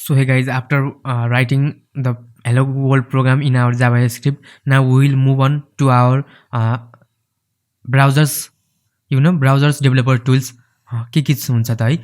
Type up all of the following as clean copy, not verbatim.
So hey guys, after writing the hello world program in our JavaScript, now we will move on to our browsers, browsers developer tools. के हुन्छ त है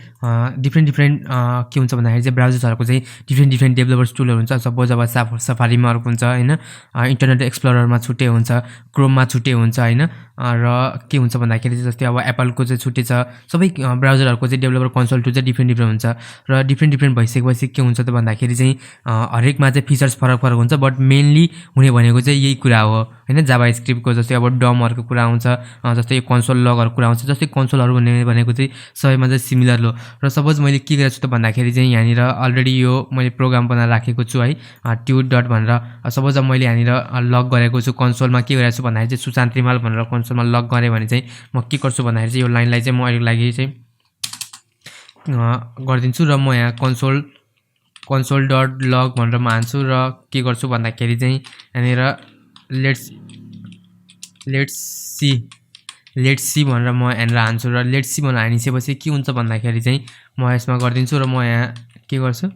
different के हुन्छ भन्दाखेरि चाहिँ ब्राउजर्सहरुको चाहिँ डिफ्रेन्ट डेभलपर्स टुलहरु हुन्छ। सपोज अब सफारीमा अर्को हुन्छ हैन, इन्टरनेट एक्सप्लोररमा छुट्टै हुन्छ, क्रोममा छुट्टै हुन्छ हैन, र के हुन्छ भन्दाखेरि जस्तै अब एप्पलको चाहिँ छुट्टै छ। सबै ब्राउजरहरुको चाहिँ डेभलपर कन्सोल टुल चाहिँ डिफ्रेन्ट हुन्छ र डिफ्रेन्ट भइसकेपछि के हुन्छ त भन्दाखेरि चाहिँ हरेकमा चाहिँ फिचर्स फरक हुन्छ, बट मेनली हुने भनेको चाहिँ यही कुरा हो हैन। जावास्क्रिप्टको जस्तै अब डमहरुको कुरा आउँछ, जस्तै कन्सोल लगहरुको कुरा आउँछ। जस्तै कन्सोलहरु भनेको चाहिँ सबैमा चाहिँ सिमिलर लो। र सपोज मैले के गरेछु त भन्दाखेरि चाहिँ यहाँनिर अलरेडी यो मैले प्रोग्राम बनाएर राखेको छु है, ट्युट डट भनेर। सपोज अब मैले यहाँनिर लग गरेको छु कन्सोलमा, के गरेछु भन्दाखेरि चाहिँ सुशान्त रिमाल भनेर कन्सोलमा लग गरे भने चाहिँ म के गर्छु भन्दाखेरि चाहिँ यो लाइनलाई चाहिँ म अहिलेको लागि चाहिँ गर्दिन्छु र म यहाँ कन्सोल डट लग भनेर म हान्छु र के गर्छु भन्दाखेरि चाहिँ यहाँनिर लेट्स सी भनेर म यहाँनिर हान्छु र लेट्स सी भनेर हानिसकेपछि के हुन्छ भन्दाखेरि चाहिँ म यसमा गरिदिन्छु र म यहाँ के गर्छु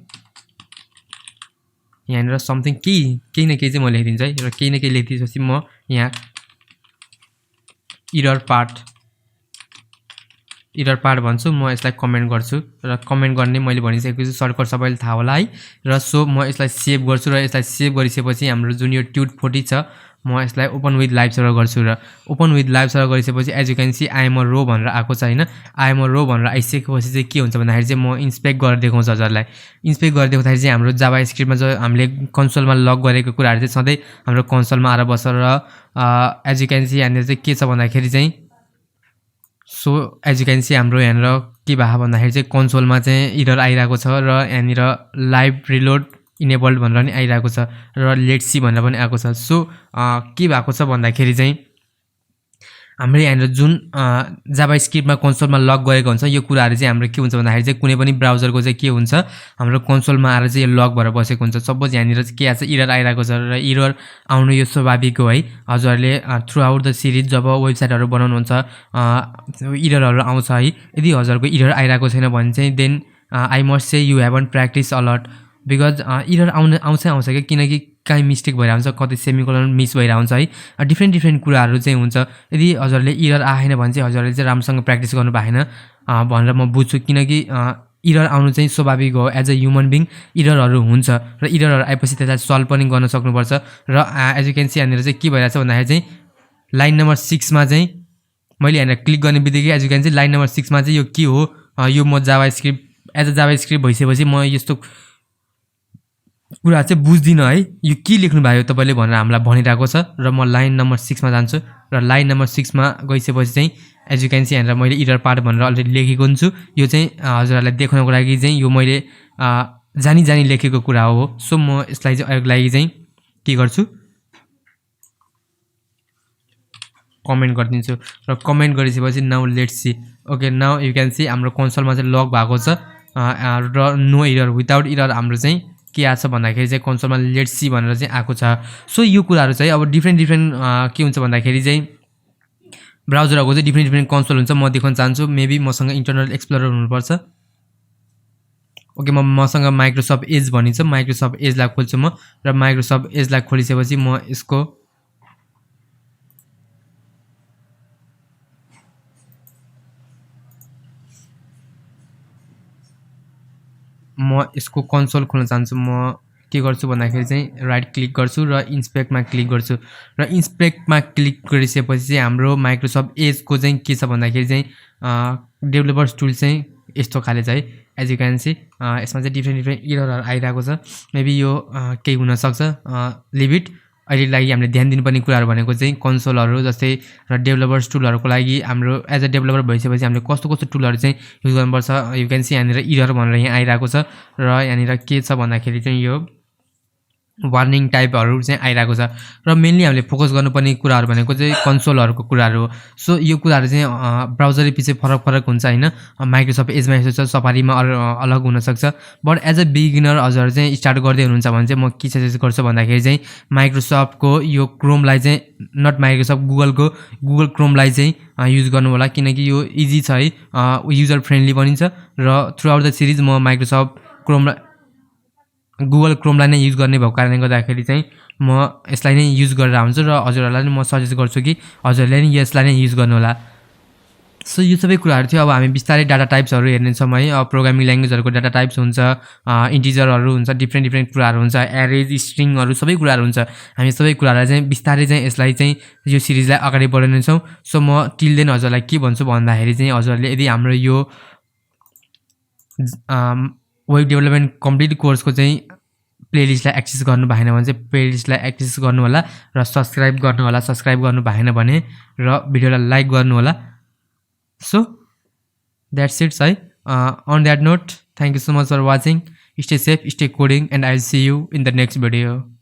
यहाँनिर समथिङ केही न केही चाहिँ म लेखिदिन्छु है। र केही न केही लेखिदिएपछि म यहाँ इरर पार्ट भन्छु, म यसलाई कमेन्ट गर्छु र कमेन्ट गर्ने मैले भनिसकेको छु, सर्टकट सबैले थाहा होला है। र सो म यसलाई सेभ गर्छु र यसलाई सेभ गरिसकेपछि हाम्रो जुन यो ट्युट 40 छ म यसलाई ओपन विथ लाइभ सर्भर गर्छु र ओपन विथ लाइभ सर्भर गरिसकेपछि as you can see I am a row भनेर आएको छ हैन। आई एम अ रो भनेर आइसकेपछि चाहिँ के हुन्छ भन्दाखेरि चाहिँ म इन्स्पेक्ट गरेर देखाउँछु हजुरलाई। इन्स्पेक्ट गरेर देखाउँदाखेरि चाहिँ हाम्रो जावास्क्रिप्टमा जो हामीले कन्सोलमा लग गरेको कुराहरु चाहिँ सधैँ हाम्रो कन्सोलमा आएर बस्छ र एज यु क्यान सी यहाँनिर चाहिँ के छ भन्दाखेरि चाहिँ so as you can see हाम्रो यहाँनिर के भएको भन्दाखेरि चाहिँ कन्सोलमा चाहिँ इरर आइरहेको छ र यहाँनिर लाइभ रिलोड इनेबल्ड भनेर नि आइरहेको छ र लेट्स सी भनेर पनि आएको छ। सो के भएको छ भन्दाखेरि चाहिँ हामीले यहाँनिर जुन जावास्क्रिप्टमा कन्सोलमा लग गरेको हुन्छ यो कुराहरु चाहिँ हाम्रो के हुन्छ भन्दाखेरि चाहिँ कुनै पनि ब्राउजरको चाहिँ के हुन्छ हाम्रो कन्सोलमा आएर चाहिँ यो लग भएर बसेको हुन्छ। सपोज यहाँनिर चाहिँ के आछ इरर आइरहेको छ र इरर आउनु यो स्वाभाविक हो है। हजुरहरूले थ्रु आउट द सिरिज जब वेबसाइटहरु बनाउनुहुन्छ इररहरु आउँछ है। यदि हजुरको इरर आइरहेको छैन भने चाहिँ then I must say you haven't practice a lot, because error आउँछ कि किनकि काहीँ मिस्टेक भइरहेको हुन्छ, कतै सेमिकोलन मिस भइरहेको हुन्छ है। डिफ्रेन्ट कुराहरु चाहिँ हुन्छ। यदि हजुरले इरर आएन भने चाहिँ हजुरले चाहिँ राम्रोसँग प्र्याक्टिस गर्नु भएन भनेर म बुझ्छु, किनकि इरर आउनु चाहिँ स्वाभाविक हो। एज अ ह्युमन बिङ इररहरु हुन्छ र इररहरु आएपछि त्यसलाई सल्भ पनि गर्न सक्नुपर्छ। र एज यु क्यान सी यहाँनिर चाहिँ के भइरहेछ भन्दाखेरि चाहिँ लाइन नम्बर 6 मा चाहिँ मैले यहाँनिर क्लिक गर्ने बित्तिकै as you can see line number 6 मा चाहिँ यो के हो, यो म जावास्क्रिप्ट एज अ जावास्क्रिप्ट भइसकेपछि म यस्तो कुरा चाहिँ बुझ्दिन है, यो के लेख्नु भयो तपाईले भनेर हामीलाई भनिरहेको छ। र म लाइन नम्बर 6 मा जान्छु र लाइन नम्बर 6 मा गइसकेपछि चाहिँ एज यु क्यान सी यहाँनिर मैले इरर पार्ट भनेर अलरेडी लेखेको हुन्छु। यो चाहिँ हजुरहरूलाई देखाउनको लागि चाहिँ यो मैले जानी लेखेको कुरा हो। सो म यसलाई चाहिँ अहिलेको लागि चाहिँ के गर्छु कमेन्ट गरिदिन्छु र कमेन्ट गरिसकेपछि now let's see. Okay, now you can see हाम्रो कन्सोलमा चाहिँ लग भएको छ र नो इरर विदाउट इरर हाम्रो चाहिँ के आछ भन्दाखेरि चाहिँ कन्सोलमा लेट्स सी भनेर चाहिँ आएको छ। सो यो कुराहरु चाहिँ अब डिफ्रेन्ट के हुन्छ भन्दाखेरि चाहिँ ब्राउजरहरुको चाहिँ डिफ्रेन्ट कन्सोल हुन्छ। म देखाउन चाहन्छु, मेबी मसँग इन्टरनेट एक्सप्लोरर हुनुपर्छ। ओके, मसँग माइक्रोसफ्ट एज भनिन्छ, माइक्रोसफ्ट एजलाई खोल्छु म र माइक्रोसफ्ट एजलाई खोलिसकेपछि म यसको कन्सोल खोल्न चाहन्छु। म के गर्छु भन्दाखेरि चाहिँ राइट क्लिक गर्छु र इन्स्पेक्टमा क्लिक गर्छु र इन्स्पेक्टमा क्लिक गरिसकेपछि चाहिँ हाम्रो माइक्रोसफ्ट एजको चाहिँ के छ भन्दाखेरि चाहिँ डेभलपर्स टुल चाहिँ यस्तो खाले छ है। एज यु क्यान सी यसमा चाहिँ डिफ्रेन्ट इररहरु आइरहेको छ। मेबी यो केही हुन सक्छ, लिभ इट। अहिले लागि हामीले ध्यान दिनुपर्ने कुराहरु भनेको चाहिँ कन्सोलहरु जस्तै र डेभलपर्स टुलहरुको लागि हाम्रो एज अ डेभलपर भइसकेपछि हामीले कस्तो टुलहरु चाहिँ युज गर्नुपर्छ। यु क्यान सी यहाँनिर इरर भनेर यहाँ आइरहेको छ र यहाँनिर के छ भन्दाखेरि चाहिँ यो वार्निङ टाइपहरु चाहिँ आइरहेको छ र मेनली हामीले फोकस गर्नुपर्ने कुराहरु भनेको चाहिँ कन्सोलहरुको कुराहरु हो। सो यो कुराहरु चाहिँ ब्राउजर पछि फरक हुन्छ हैन। माइक्रोसफ्ट एजमा यसो छ, सफारीमा अलग हुन सक्छ। बट एज अ बिगिनर हजुरहरु चाहिँ स्टार्ट गर्दै हुनुहुन्छ भने चाहिँ म के सजेस्ट गर्छु भन्दाखेरि चाहिँ माइक्रोसफ्टको यो क्रोमलाई चाहिँ नट माइक्रोसफ्ट गुगल क्रोमलाई चाहिँ युज गर्नु होला, किनकि यो इजी छ है, युजर फ्रेन्डली पनि छ र थ्रु आउट द सिरिज म माइक्रोसफ्ट क्रोमलाई गुगल क्रोमलाई नै युज गर्ने भएको कारणले गर्दाखेरि चाहिँ म यसलाई नै युज गरेर हुन्छु र हजुरहरूलाई म सजेस्ट गर्छु कि हजुरहरूले नि यसलाई नै युज गर्नु होला। सो यो सबै कुराहरू थियो। अब हामी बिस्तारै डाटा टाइप्सहरू हेर्नेछौँ है। प्रोग्रामिङ ल्याङ्ग्वेजहरूको डाटा टाइप्स हुन्छ, इन्टिजरहरू हुन्छ, डिफ्रेन्ट कुराहरू हुन्छ, एरेज, स्ट्रिङहरू सबै कुराहरू हुन्छ। हामी सबै कुराहरूलाई चाहिँ बिस्तारै चाहिँ यसलाई चाहिँ यो सिरिजलाई अगाडि बढाउनेछौँ। सो म टिल देन हजुरलाई के भन्छु भन्दाखेरि चाहिँ हजुरहरूले यदि हाम्रो यो वेब डेभलपमेन्ट कम्प्लिट कोर्सको चाहिँ प्लेलिस्टलाई एक्सेस गर्नु भएन भने चाहिँ प्लेलिस्टलाई एक्सेस गर्नु होला र सब्सक्राइब गर्नु होला। सब्सक्राइब गर्नु भएन भने र भिडियोलाई लाइक गर्नु होला। So that's it, Sai. On that note, thank you so much for watching. Stay safe, stay coding, and I'll see you in the next video.